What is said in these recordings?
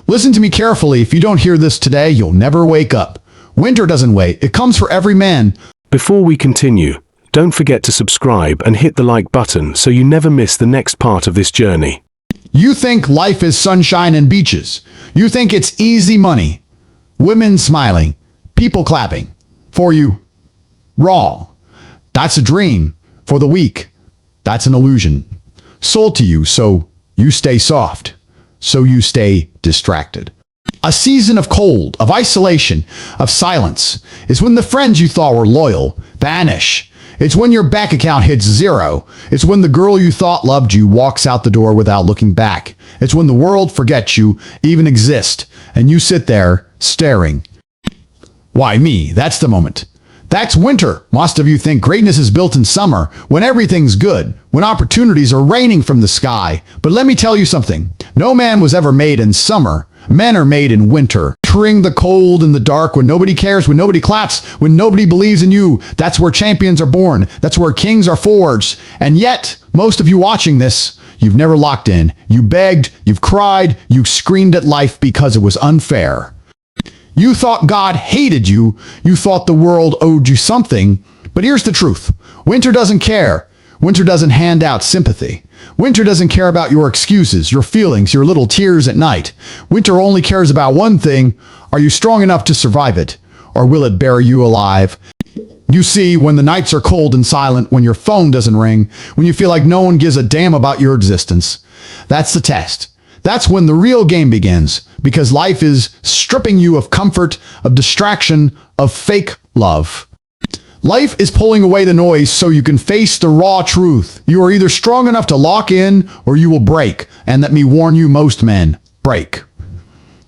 Listen to me carefully. If you don't hear this today, you'll never wake up. Winter doesn't wait. It comes for every man. Before we continue, don't forget to subscribe and hit the like button so you never miss the next part of this journey. You think life is sunshine and beaches. You think it's easy money. Women smiling. People clapping. For you. Wrong. That's a dream. For the weak. That's an illusion. Sold to you, so you stay soft. So you stay distracted. A season of cold, of isolation, of silence is when the friends you thought were loyal vanish. It's when your bank account hits zero. It's when the girl you thought loved you walks out the door without looking back. It's when the world forgets you even exist, and you sit there staring. Why me? That's the moment. That's winter. Most of you think greatness is built in summer, when everything's good, when opportunities are raining from the sky. But let me tell you something. No man was ever made in summer. Men are made in winter. Entering the cold and the dark, when nobody cares, when nobody claps, when nobody believes in you. That's where champions are born. That's where kings are forged. And yet, most of you watching this, you've never locked in. You begged, you've cried, you screamed at life because it was unfair. You thought God hated you. You thought the world owed you something. But here's the truth. Winter doesn't care. Winter doesn't hand out sympathy. Winter doesn't care about your excuses, your feelings, your little tears at night. Winter only cares about one thing. Are you strong enough to survive it? Or will it bury you alive? You see, when the nights are cold and silent, when your phone doesn't ring, when you feel like no one gives a damn about your existence, that's the test. That's when the real game begins, because life is stripping you of comfort, of distraction, of fake love. Life is pulling away the noise so you can face the raw truth. You are either strong enough to lock in or you will break. And let me warn you, most men break.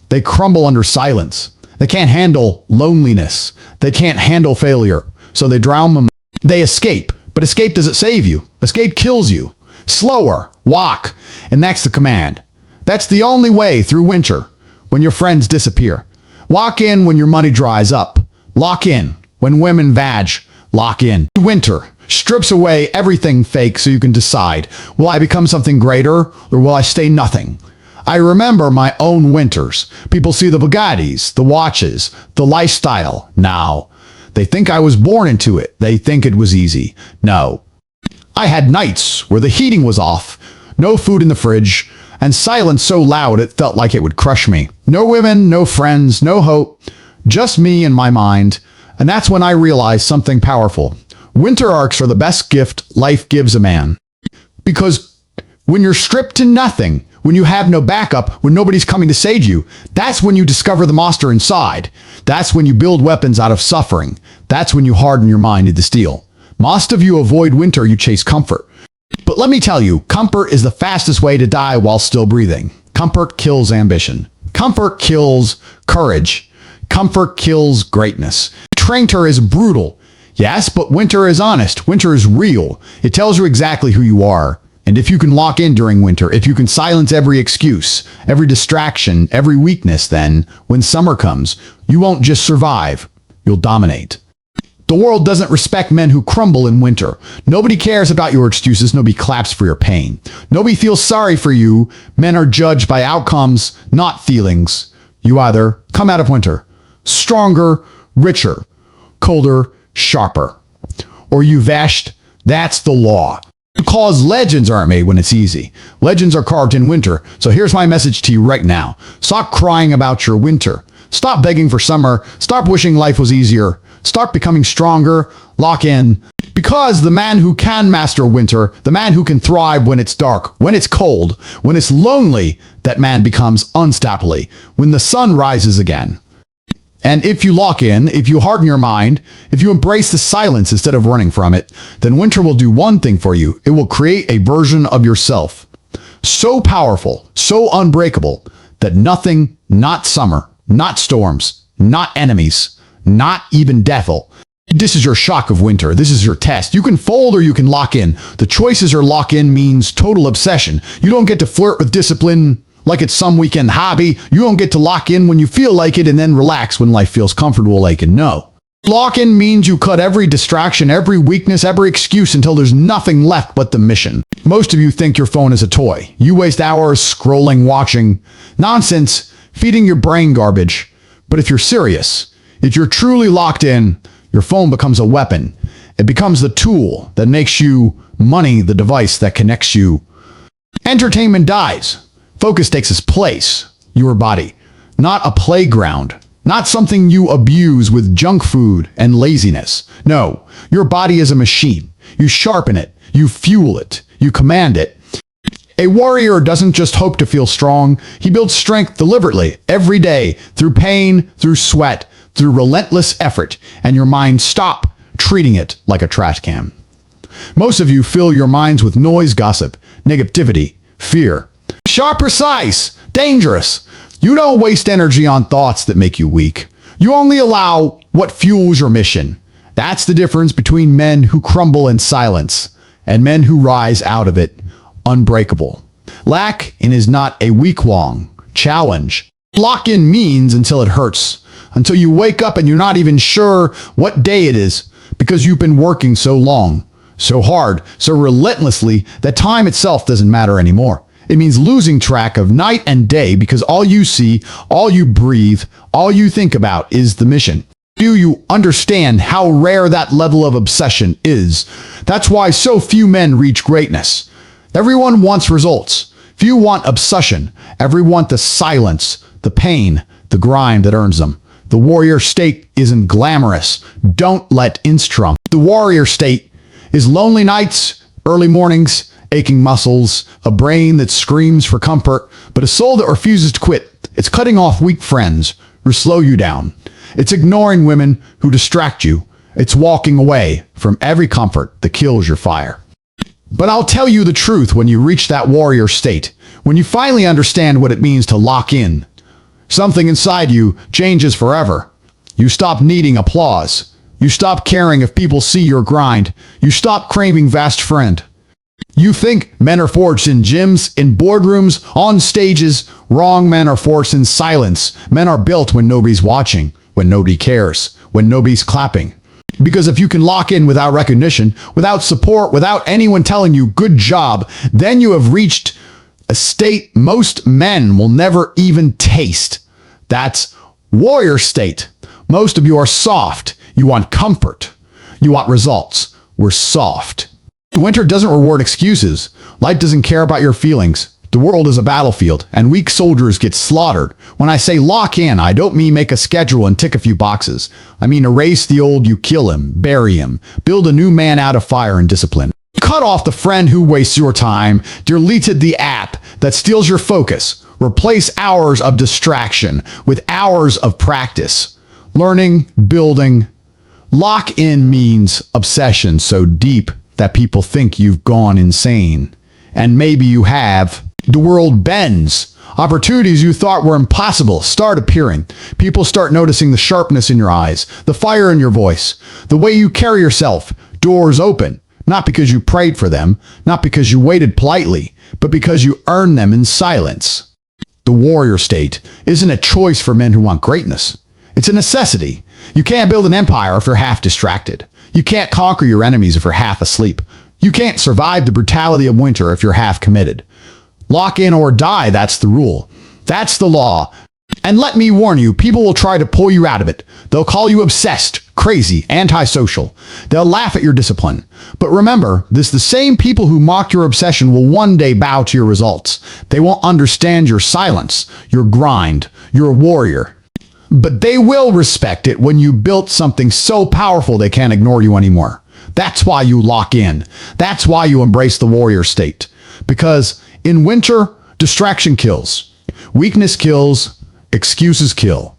They crumble under silence. They can't handle loneliness. They can't handle failure. So they drown them. They escape. But escape doesn't save you. Escape kills you. Slower. Walk. And that's the command. That's the only way through winter, when your friends disappear. Walk in when your money dries up. Lock in when women vag. Lock in. Winter strips away everything fake so you can decide, will I become something greater or will I stay nothing? I remember my own winters. People see the Bugattis, the watches, the lifestyle now. They think I was born into it. They think it was easy. No. I had nights where the heating was off, no food in the fridge, and silence so loud it felt like it would crush me. No women, no friends, no hope, just me and my mind. And that's when I realized something powerful. Winter arcs are the best gift life gives a man. Because when you're stripped to nothing, when you have no backup, when nobody's coming to save you, that's when you discover the monster inside. That's when you build weapons out of suffering. That's when you harden your mind into steel. Most of you avoid winter, you chase comfort. But let me tell you, comfort is the fastest way to die while still breathing. Comfort kills ambition. Comfort kills courage. Comfort kills greatness. Winter is brutal. Yes, but winter is honest. Winter is real. It tells you exactly who you are. And if you can lock in during winter, if you can silence every excuse, every distraction, every weakness, then when summer comes, you won't just survive, you'll dominate. The world doesn't respect men who crumble in winter. Nobody cares about your excuses. Nobody claps for your pain. Nobody feels sorry for you. Men are judged by outcomes, not feelings. You either come out of winter stronger, richer, colder, sharper, or you vashed. That's the law. Because legends aren't made when it's easy. Legends are carved in winter. So here's my message to you right now. Stop crying about your winter. Stop begging for summer. Stop wishing life was easier. Start becoming stronger. Lock in. Because the man who can master winter, the man who can thrive when it's dark, when it's cold, when it's lonely, that man becomes unstoppable when the sun rises again. And if you lock in, if you harden your mind, if you embrace the silence instead of running from it, then winter will do one thing for you. It will create a version of yourself so powerful, so unbreakable, that nothing, not summer, not storms, not enemies, not even devil. This is your shock of winter. This is your test. You can fold or you can lock in. The choices are lock in means total obsession. You don't get to flirt with discipline like it's some weekend hobby. You don't get to lock in when you feel like it and then relax when life feels comfortable like it. No. Lock in means you cut every distraction, every weakness, every excuse until there's nothing left but the mission. Most of you think your phone is a toy. You waste hours scrolling, watching. Nonsense. feeding your brain garbage. But if you're serious, if you're truly locked in, your phone becomes a weapon. It becomes the tool that makes you money, the device that connects you. Entertainment dies. Focus takes its place. Your body. Not a playground. Not something you abuse with junk food and laziness. No, your body is a machine. You sharpen it. You fuel it. You command it. A warrior doesn't just hope to feel strong. He builds strength deliberately, every day, through pain, through sweat, through relentless effort, and your mind stop treating it like a trash can. Most of you fill your minds with noise, gossip, negativity, fear. Sharp, precise, dangerous. You don't waste energy on thoughts that make you weak. You only allow what fuels your mission. That's the difference between men who crumble in silence and men who rise out of it unbreakable. Lock in is not a week-long challenge. Lock in means until it hurts, until you wake up and you're not even sure what day it is because you've been working so long, so hard, so relentlessly that time itself doesn't matter anymore. It means losing track of night and day because all you see, all you breathe, all you think about is the mission. Do you understand how rare that level of obsession is? That's why so few men reach greatness. Everyone wants results. Few want obsession. Everyone wants the silence, the pain, the grind that earns them. The warrior state isn't glamorous. Don't let Instrum. The warrior state is lonely nights, early mornings, aching muscles, a brain that screams for comfort, but a soul that refuses to quit. It's cutting off weak friends who slow you down. It's ignoring women who distract you. It's walking away from every comfort that kills your fire. But I'll tell you the truth, when you reach that warrior state, when you finally understand what it means to lock in, something inside you changes forever. You stop needing applause. You stop caring if people see your grind. You stop craving vast friend. You think men are forged in gyms, in boardrooms, on stages. Wrong, men are forged in silence. Men are built when nobody's watching, when nobody cares, when nobody's clapping. Because if you can lock in without recognition, without support, without anyone telling you good job, then you have reached a state most men will never even taste. That's warrior state. Most of you are soft. You want comfort. You want results. We're soft. Winter doesn't reward excuses. Life doesn't care about your feelings. The world is a battlefield, and weak soldiers get slaughtered. When I say lock in, I don't mean make a schedule and tick a few boxes. I mean erase the old, you kill him, bury him, build a new man out of fire and discipline. Cut off the friend who wastes your time, deleted the app that steals your focus. Replace hours of distraction with hours of practice. Learning, building. Lock in means obsession so deep that people think you've gone insane. And maybe you have. The world bends. Opportunities you thought were impossible start appearing. People start noticing the sharpness in your eyes, the fire in your voice, the way you carry yourself. Doors open, not because you prayed for them, not because you waited politely, but because you earned them in silence. The warrior state isn't a choice for men who want greatness. It's a necessity. You can't build an empire if you're half distracted. You can't conquer your enemies if you're half asleep. You can't survive the brutality of winter if you're half committed. Lock in or die, that's the rule. That's the law. And let me warn you, people will try to pull you out of it. They'll call you obsessed, crazy, antisocial. They'll laugh at your discipline. But remember, the same people who mock your obsession will one day bow to your results. They won't understand your silence, your grind, your warrior. But they will respect it when you built something so powerful they can't ignore you anymore. That's why you lock in. That's why you embrace the warrior state. Because in winter, distraction kills. Weakness kills. Excuses kill.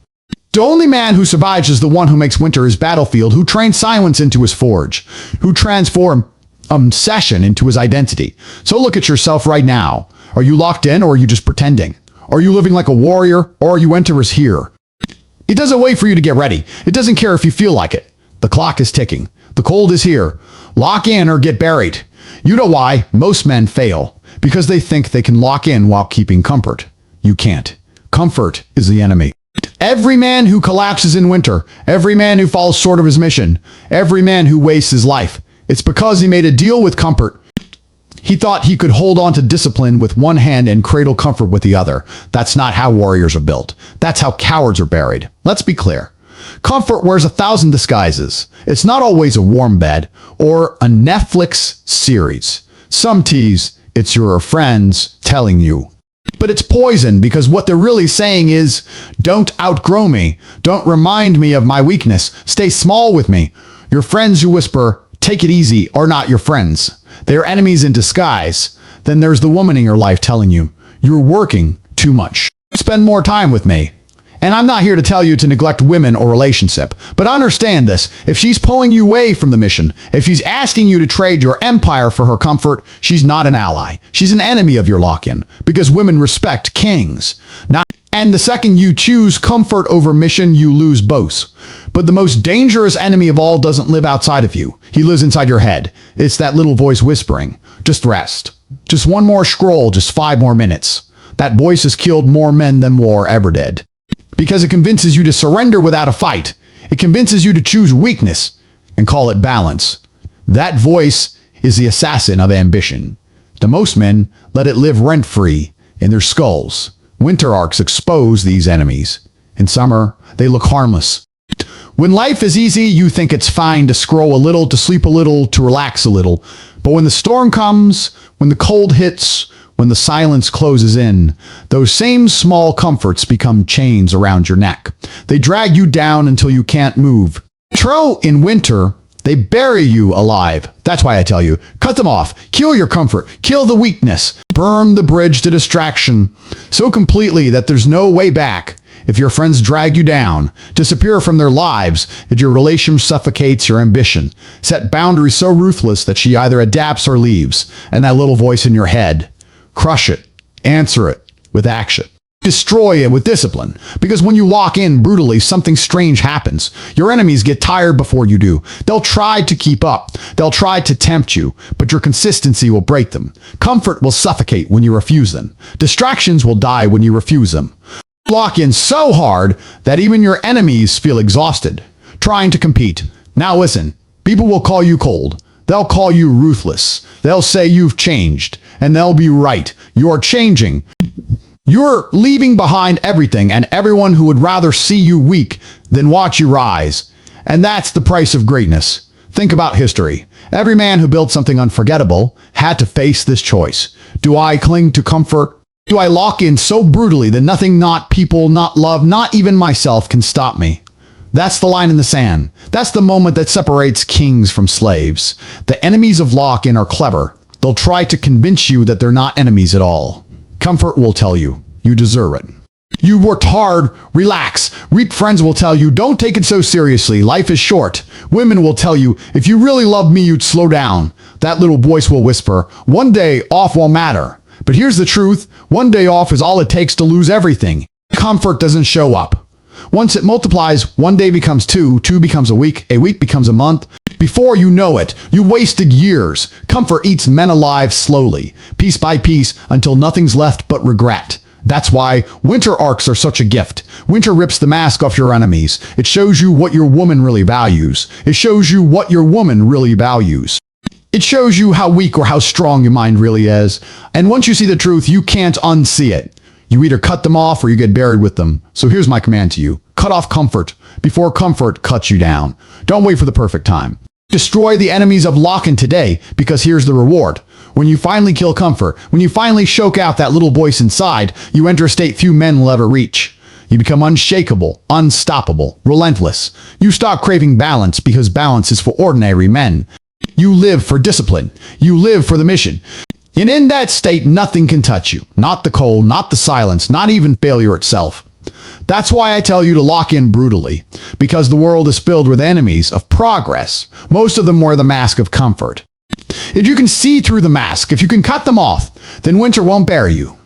The only man who survives is the one who makes winter his battlefield, who trains silence into his forge, who transforms obsession into his identity. So look at yourself right now. Are you locked in, or are you just pretending? Are you living like a warrior, or are you winterers here? It doesn't wait for you to get ready. It doesn't care if you feel like it. The clock is ticking. The cold is here. Lock in or get buried. You know why most men fail? Because they think they can lock in while keeping comfort. You can't. Comfort is the enemy. Every man who collapses in winter, every man who falls short of his mission, every man who wastes his life, it's because he made a deal with comfort. He thought he could hold on to discipline with one hand and cradle comfort with the other. That's not how warriors are built. That's how cowards are buried. Let's be clear. Comfort wears 1,000 disguises. It's not always a warm bed or a Netflix series. Some tease it's your friends telling you. But it's poison, because what they're really saying is, don't outgrow me. Don't remind me of my weakness. Stay small with me. Your friends who whisper, take it easy, are not your friends. They're enemies in disguise. Then there's the woman in your life telling you, you're working too much. Spend more time with me. And I'm not here to tell you to neglect women or relationship, but understand this. If she's pulling you away from the mission, if she's asking you to trade your empire for her comfort, she's not an ally. She's an enemy of your lock-in, because women respect kings. And the second you choose comfort over mission, you lose both. But the most dangerous enemy of all doesn't live outside of you. He lives inside your head. It's that little voice whispering, just rest. Just one more scroll, just 5 more minutes. That voice has killed more men than war ever did. Because it convinces you to surrender without a fight. It convinces you to choose weakness and call it balance. That voice is the assassin of ambition. To most men, let it live rent-free in their skulls. Winter arcs expose these enemies. In summer, they look harmless. When life is easy, you think it's fine to scroll a little, to sleep a little, to relax a little. But when the storm comes, when the cold hits, when the silence closes in, those same small comforts become chains around your neck. They drag you down until you can't move. In winter, they bury you alive. That's why I tell you, cut them off. Kill your comfort. Kill the weakness. Burn the bridge to distraction so completely that there's no way back. If your friends drag you down, disappear from their lives, if your relationship suffocates your ambition, set boundaries so ruthless that she either adapts or leaves, and that little voice in your head, crush it. Answer it with action. Destroy it with discipline. Because when you lock in brutally, something strange happens. Your enemies get tired before you do. They'll try to keep up. They'll try to tempt you, but your consistency will break them. Comfort will suffocate when you refuse them. Distractions will die when you refuse them. Lock in so hard that even your enemies feel exhausted, trying to compete. Now listen, people will call you cold. They'll call you ruthless. They'll say you've changed, and they'll be right. You're changing. You're leaving behind everything and everyone who would rather see you weak than watch you rise. And that's the price of greatness. Think about history. Every man who built something unforgettable had to face this choice. Do I cling to comfort? Do I lock in so brutally that nothing, not people, not love, not even myself can stop me? That's the line in the sand. That's the moment that separates kings from slaves. The enemies of lock-in are clever. They'll try to convince you that they're not enemies at all. Comfort will tell you, you deserve it. You worked hard, relax. Weak friends will tell you, don't take it so seriously, life is short. Women will tell you, if you really loved me, you'd slow down. That little voice will whisper, one day off won't matter. But here's the truth, one day off is all it takes to lose everything. Comfort doesn't show up. Once it multiplies, one day becomes two becomes a week becomes a month. Before you know it, you wasted years. Comfort eats men alive slowly, piece by piece, until nothing's left but regret. That's why winter arcs are such a gift. Winter rips the mask off your enemies. It shows you what your woman really values. It shows you what your woman really values. It shows you how weak or how strong your mind really is. And once you see the truth, you can't unsee it. You either cut them off or you get buried with them. So here's my command to you. Cut off comfort before comfort cuts you down. Don't wait for the perfect time. Destroy the enemies of lock-in today, because here's the reward. When you finally kill comfort, when you finally choke out that little voice inside, you enter a state few men will ever reach. You become unshakable, unstoppable, relentless. You stop craving balance because balance is for ordinary men. You live for discipline. You live for the mission. And in that state, nothing can touch you. Not the cold, not the silence, not even failure itself. That's why I tell you to lock in brutally, because the world is filled with enemies of progress. Most of them wear the mask of comfort. If you can see through the mask, if you can cut them off, then winter won't bury you.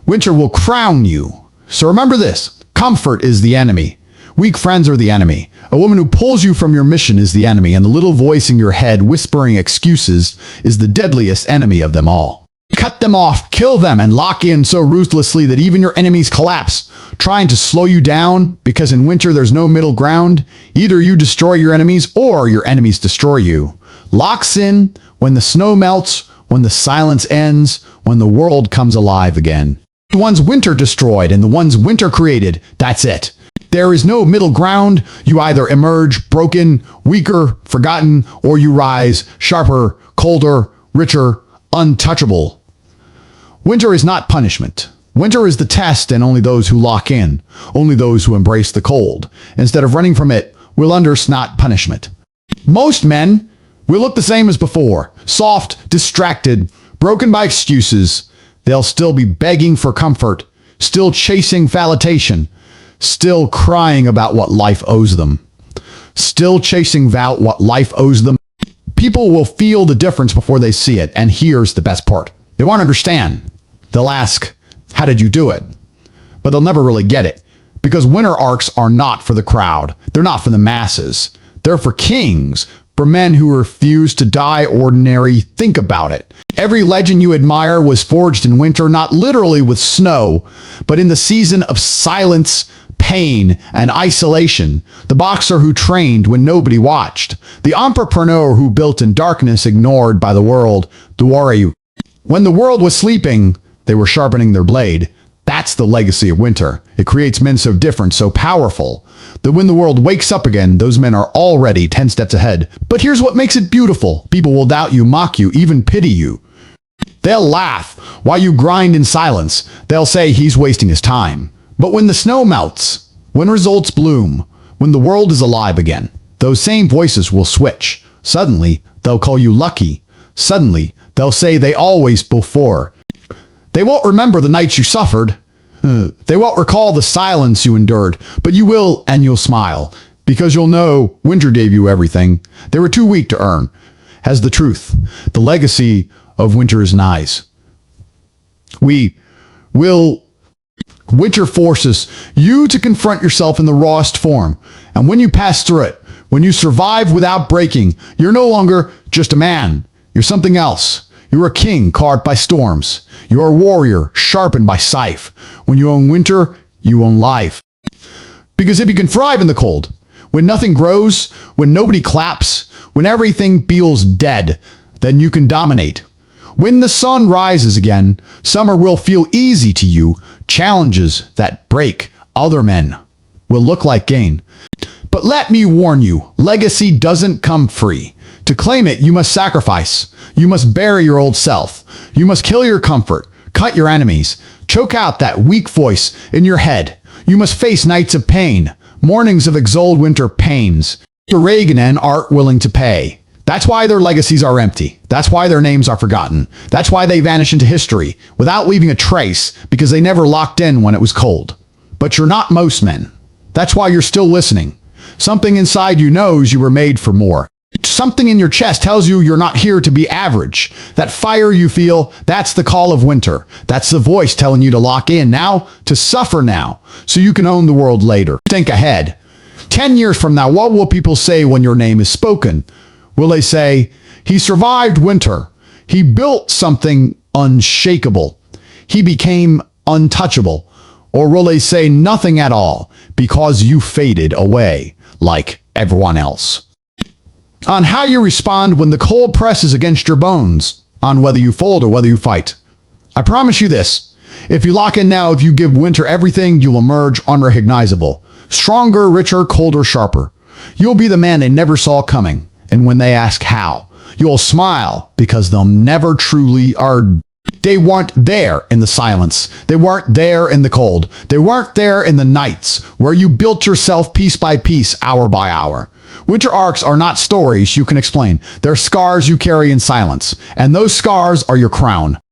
Winter will crown you. So remember this, comfort is the enemy. Weak friends are the enemy. A woman who pulls you from your mission is the enemy, and the little voice in your head whispering excuses is the deadliest enemy of them all. Cut them off, kill them, and lock in so ruthlessly that even your enemies collapse, trying to slow you down, because in winter there's no middle ground. Either you destroy your enemies or your enemies destroy you. Locks in when the snow melts, when the silence ends, when the world comes alive again. The ones winter destroyed and the ones winter created, that's it. There is no middle ground. You either emerge broken, weaker, forgotten, or you rise sharper, colder, richer, untouchable. Winter is not punishment. Winter is the test, and only those who lock in, only those who embrace the cold, instead of running from it, will undersnot punishment. Most men will look the same as before, soft, distracted, broken by excuses. They'll still be begging for comfort, still chasing validation, still crying about what life owes them. Still chasing what life owes them. People will feel the difference before they see it, and here's the best part. They won't understand. They'll ask, how did you do it? But they'll never really get it, because winter arcs are not for the crowd. They're not for the masses. They're for kings, for men who refuse to die ordinary. Think about it. Every legend you admire was forged in winter, not literally with snow, but in the season of silence, pain, and isolation. The boxer who trained when nobody watched. The entrepreneur who built in darkness, ignored by the world. The warrior. When the world was sleeping, they were sharpening their blade. That's the legacy of winter. It creates men so different, so powerful, that when the world wakes up again, those men are already 10 steps ahead. But here's what makes it beautiful. People will doubt you, mock you, even pity you. They'll laugh while you grind in silence. They'll say he's wasting his time. But when the snow melts, when results bloom, when the world is alive again, those same voices will switch. Suddenly, they'll call you lucky. Suddenly, they'll say they always before. They won't remember the nights you suffered. They won't recall the silence you endured, but you will, and you'll smile, because you'll know winter gave you everything. They were too weak to earn. As the truth, the legacy of winter is nice. Winter forces you to confront yourself in the rawest form. And when you pass through it, when you survive without breaking, you're no longer just a man. You're something else. You're a king caught by storms. You're a warrior sharpened by scythe. When you own winter, you own life. Because if you can thrive in the cold, when nothing grows, when nobody claps, when everything feels dead, then you can dominate. When the sun rises again, summer will feel easy to you. Challenges that break other men will look like gain. But let me warn you, legacy doesn't come free. To claim it, you must sacrifice. You must bury your old self. You must kill your comfort, cut your enemies, choke out that weak voice in your head. You must face nights of pain, mornings of exiled winter pains. The Reagan and aren't willing to pay. That's why their legacies are empty. That's why their names are forgotten. That's why they vanish into history without leaving a trace, because they never locked in when it was cold. But you're not most men. That's why you're still listening. Something inside you knows you were made for more. Something in your chest tells you you're not here to be average. That fire you feel, that's the call of winter. That's the voice telling you to lock in now, to suffer now, so you can own the world later. Think ahead. 10 years from now, what will people say when your name is spoken? Will they say, he survived winter. He built something unshakable. He became untouchable. Or will they say nothing at all because you faded away like everyone else? On how you respond when the cold presses against your bones, on whether you fold or whether you fight. I promise you this, if you lock in now, if you give winter everything, you'll emerge unrecognizable. Stronger, richer, colder, sharper. You'll be the man they never saw coming. And when they ask how, you'll smile because they'll never truly are. They weren't there in the silence. They weren't there in the cold. They weren't there in the nights where you built yourself piece by piece, hour by hour. Winter arcs are not stories you can explain. They're scars you carry in silence. And those scars are your crown.